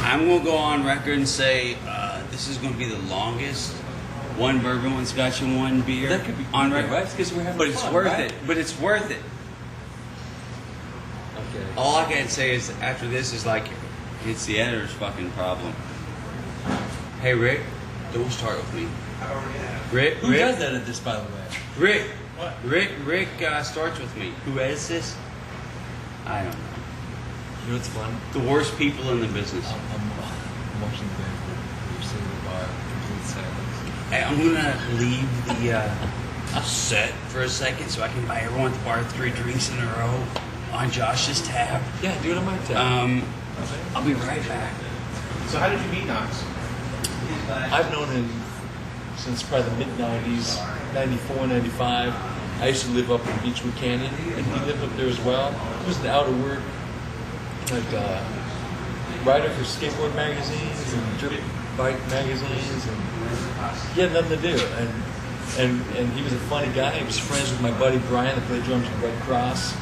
I'm going to go on record and say this is going to be the longest one bourbon, one scotch, and one beer That could be on record. right? Because we're having But it's fun, worth right? it. But it's worth it. Okay. All I can say is after this is like, it's the editor's fucking problem. Hey, Rick, don't start with me. I already have. Rick, Who Rick, does edit this, by the way? Rick, What? Rick starts with me. Who edits this? I don't know. You know what's fun? The worst people in the business. I'm watching the band. You're sitting in the bar, complete silence. Hey, I'm gonna leave the set for a second so I can buy everyone at the bar 3 drinks in a row on Josh's tab. Yeah, do it on my tab. I'll be right back. So how did you meet Knox? I've known him since probably the mid-90s, 94, 95. I used to live up in Beechwood Canyon, and he lived up there as well. He was an out-of-work, like, writer for skateboard magazines and dirt bike magazines, and he had nothing to do. And he was a funny guy. He was friends with my buddy Brian that played drums in Red Cross.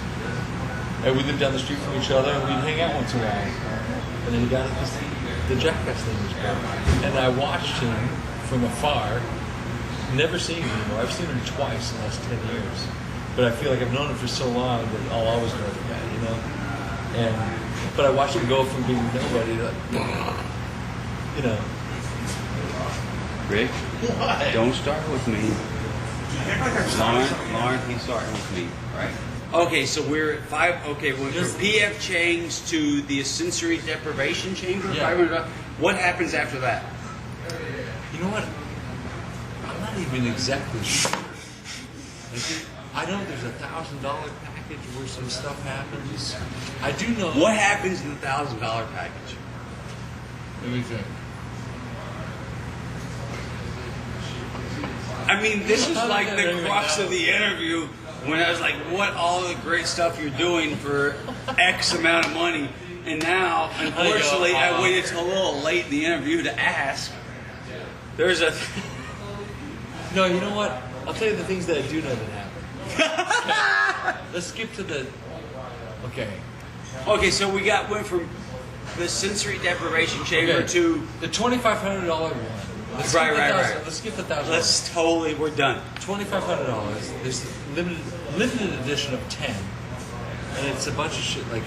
And we lived down the street from each other, and we'd hang out once in a while. And then he got the Jackass thing was going. And I watched him from afar. Never seen him anymore. I've seen him twice in the last 10 years. But I feel like I've known him for so long that I'll always know the guy, you know? But I watched him go from being nobody to, you know. Rick, What? don't start with me. Lauren, he's starting with me, right? Okay, so we're at 5. Okay, we're from PF Chang's to the sensory deprivation chamber. Yeah. $500. What happens after that? You know what? I'm not even exactly sure. I know there's a $1,000 package where some stuff happens. I do know. What happens in the $1,000 package? Let me think. I mean, this is like the Anyway, crux no. of the interview when I was like, what all the great stuff you're doing for X amount of money. And now, unfortunately, I waited till a little late in the interview to ask. There's a... No, you know what? I'll tell you the things that I do know that happen. Okay. Let's skip to the. Okay. Okay, so we went from the sensory deprivation chamber Okay. to... The $2,500 one. Let's Right, skip the right, $1,000 right. Let's skip the $1,000. Let's totally... We're done. $2,500. There's a limited edition of 10, and it's a bunch of shit like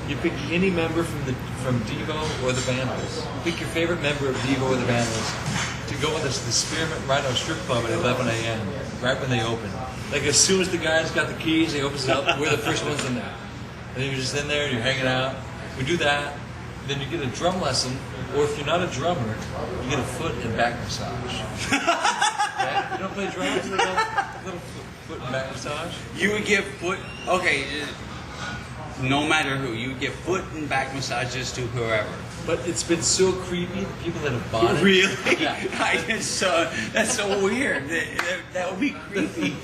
you pick any member from Devo or the Vandals. Pick your favorite member of Devo or the Vandals to go with us to the Spearmint Rhino Strip Club at 11 a.m. right when they open. Like as soon as the guy's got the keys, he opens it up. We're the first ones in there, and then you're just in there and you're hanging out. We do that. Then you get a drum lesson, or if you're not a drummer, you get a foot and back massage. Okay? You don't play drums? You got a little foot and back massage? You would give foot... Okay, no matter who. You would give foot and back massages to whoever. But it's been so creepy, the people that have bought it. Really? Yeah. That's so weird. That would be creepy.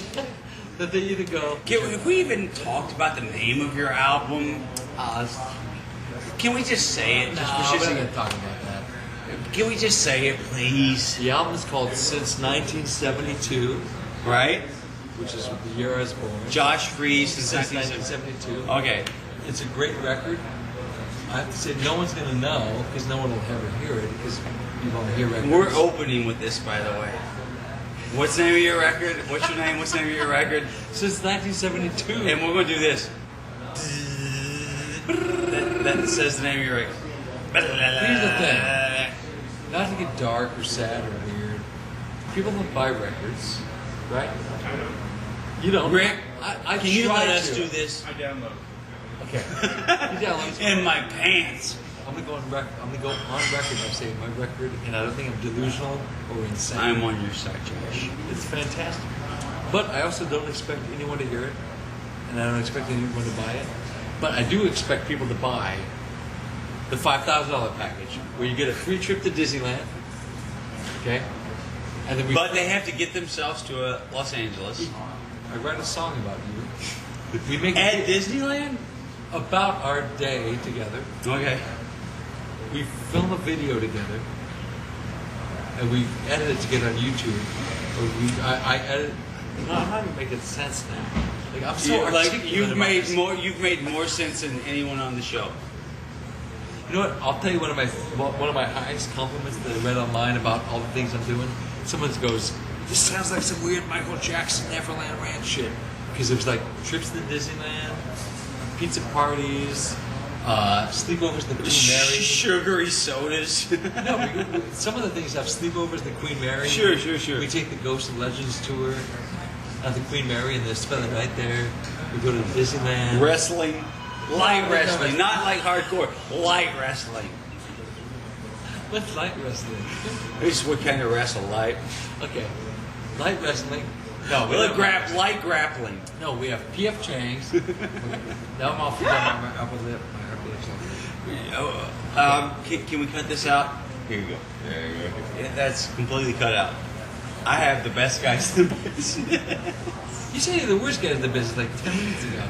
That they either go... Have we even talked about the name of your album? Can we just say it? No, Just- we're just- not going to talk about that. Can we just say it, please? The album is called Since 1972, Right? which is the year I was born. Josh Freese is Since 1972. Okay. It's a great record. I have to say, no one's going to know, because no one will ever hear it, because you won't hear records. We're opening with this, by the way. What's the name of your record? What's your name? What's the name of your record? Since 1972. And we're going to do this. That says the name of your record. Here's the thing. Not to get dark or sad or weird. People don't buy records, right? You don't. Rick, I can you try let us to. do this? I download. Okay. You download. In my pants. I'm gonna go on record. I'm saying my record, and I don't think I'm delusional or insane. I'm on your side, Josh. It's fantastic. But I also don't expect anyone to hear it, and I don't expect anyone to buy it. But I do expect people to buy the $5,000 package, where you get a free trip to Disneyland. Okay. And then But they have to get themselves to Los Angeles. I write a song about you. We make At Disneyland? about our day together. Okay. We film a video together, and we edit it to get on YouTube. Or I edit. No, I'm not even making sense now. Like I'm so articulate you've about made this. more. You've made more sense than anyone on the show. You know what? I'll tell you one of my highest compliments that I read online about all the things I'm doing. Someone goes, "This sounds like some weird Michael Jackson Neverland Ranch shit," because it was like trips to Disneyland, pizza parties, sleepovers at the Queen Mary. Sugary sodas. No, some of the things have sleepovers at the Queen Mary. Sure. We take the Ghosts and Legends tour at the Queen Mary and they spend the night there. We go to Disneyland. Wrestling. Light wrestling. Not like hardcore. Light wrestling. What's light wrestling? This is what kind of wrestle light. Okay. Light wrestling. No, we Well, don't light grappling. No, we have P.F. Chang's. Now I'm off my upper lip. Can we cut this out? Here you go. There you go. Yeah, that's completely cut out. I have the best guys in the business. You said you're the worst guy in the business like 10 minutes ago.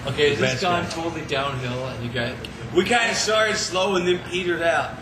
Okay, this has Best gone guy. totally downhill, and you got. We kind of started slow and then petered out.